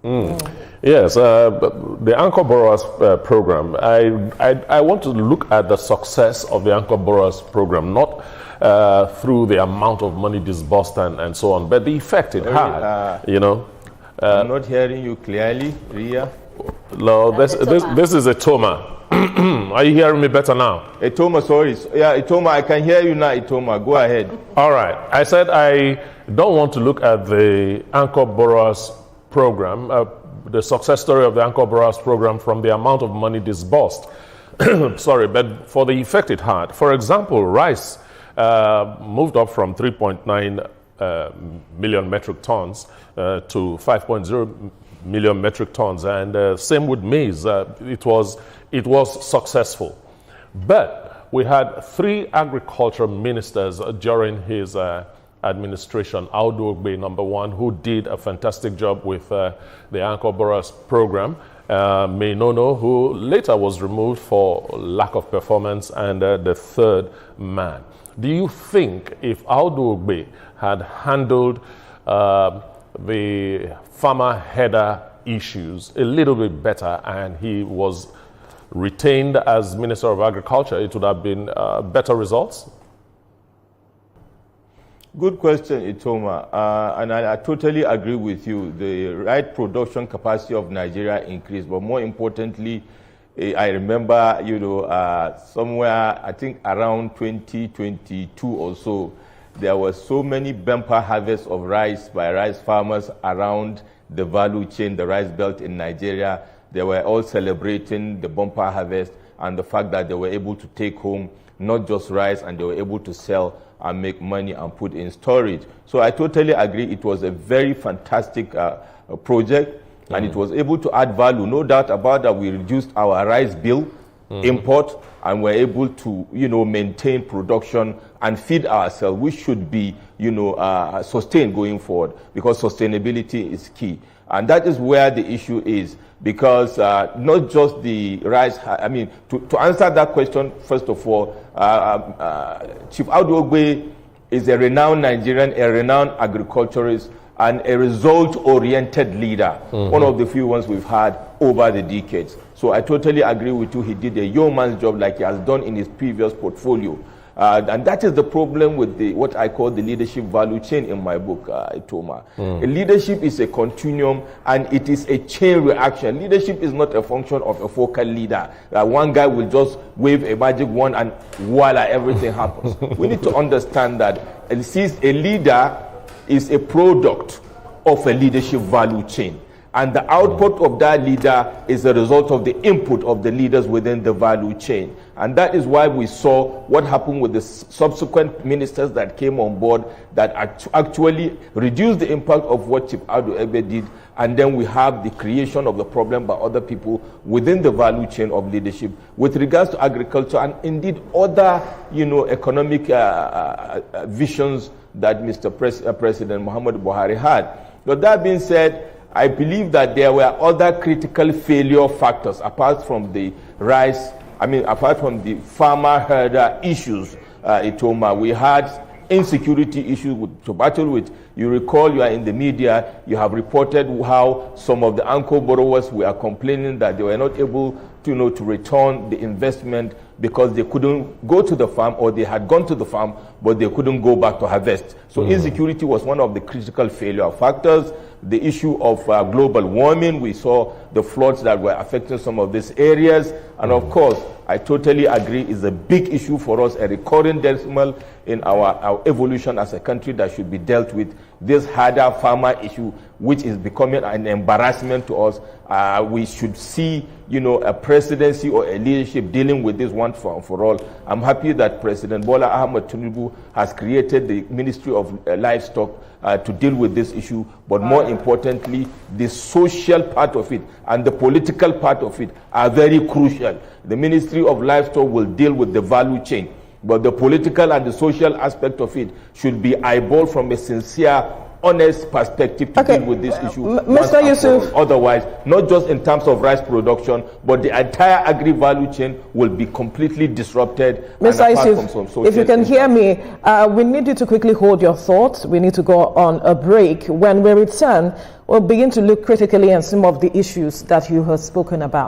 Yes, the Anchor Borrowers program. I want to look at the success of the Anchor Borrowers program, not through the amount of money disbursed and so on, but the effect it had. I'm not hearing you clearly, Ria. No, this is a Toma. Are you hearing me better now? Itoma, sorry. Yeah, Itoma, I can hear you now, Itoma. Go ahead. All right. I said I don't want to look at the Anchor Borrowers program, the success story of the Anchor Borrowers program from the amount of money disbursed. Sorry, but for the effect it had. For example, rice moved up from 3.9 million metric tons to 5.0 million metric tons, and same with maize. It was successful. But we had 3 agriculture ministers during his administration. Audu Ogbeh, number 1, who did a fantastic job with the Anchor Borrowers program. Nono, who later was removed for lack of performance, and the 3rd man. Do you think if Audu Ogbeh had handled the farmer header issues a little bit better and he was retained as Minister of Agriculture, it would have been better results? Good question, Itoma. And I totally agree with you. The right production capacity of Nigeria increased, but more importantly, I remember, somewhere, I think around 2022 or so, there were so many bumper harvests of rice by rice farmers around the value chain, the rice belt in Nigeria. They were all celebrating the bumper harvest and the fact that they were able to take home not just rice, and they were able to sell and make money and put in storage. So I totally agree. It was a very fantastic project, and it was able to add value. No doubt about that. We reduced our rice bill, import, and we're able to, maintain production and feed ourselves, which should be, sustained going forward, because sustainability is key. And that is where the issue is, because not just the rice, to answer that question, first of all, Chief Audu Ogbeh is a renowned Nigerian, a renowned agriculturist, and a result-oriented leader, one of the few ones we've had over the decades. So I totally agree with you. He did a yeoman's job like he has done in his previous portfolio. And that is the problem with what I call the leadership value chain in my book, Itoma. Leadership is a continuum, and it is a chain reaction. Leadership is not a function of a focal leader. One guy will just wave a magic wand and voila, everything happens. We need to understand that a leader is a product of a leadership value chain. And the output of that leader is a result of the input of the leaders within the value chain. And that is why we saw what happened with the subsequent ministers that came on board that actually reduced the impact of what Chief Audu Ogbeh did. And then we have the creation of the problem by other people within the value chain of leadership with regards to agriculture and indeed other, economic visions that Mr. President Muhammad Buhari had. But that being said, I believe that there were other critical failure factors apart from the apart from the farmer herder issues, Itoma. We had insecurity issues to battle with. You recall, you are in the media, you have reported how some of the Anchor borrowers were complaining that they were not able to return the investment because they couldn't go to the farm, or they had gone to the farm, but they couldn't go back to harvest. So insecurity was one of the critical failure factors. The issue of global warming, we saw the floods that were affecting some of these areas. And of course, I totally agree, is a big issue for us, a recurring decimal in our evolution as a country that should be dealt with. This harder farmer issue, which is becoming an embarrassment to us. We should see, a presidency or a leadership dealing with this once for all. I'm happy that President Bola Ahmed Tinubu has created the Ministry of Livestock to deal with this issue, but more importantly, the social part of it and the political part of it are very crucial. The Ministry of Livestock will deal with the value chain, but the political and the social aspect of it should be eyeballed from a sincere honest perspective to deal with this issue. Mr. Yusuf. Otherwise, not just in terms of rice production, but the entire agri-value chain will be completely disrupted. Mr. Yusuf, if you can hear me, we need you to quickly hold your thoughts. We need to go on a break. When we return, we'll begin to look critically at some of the issues that you have spoken about.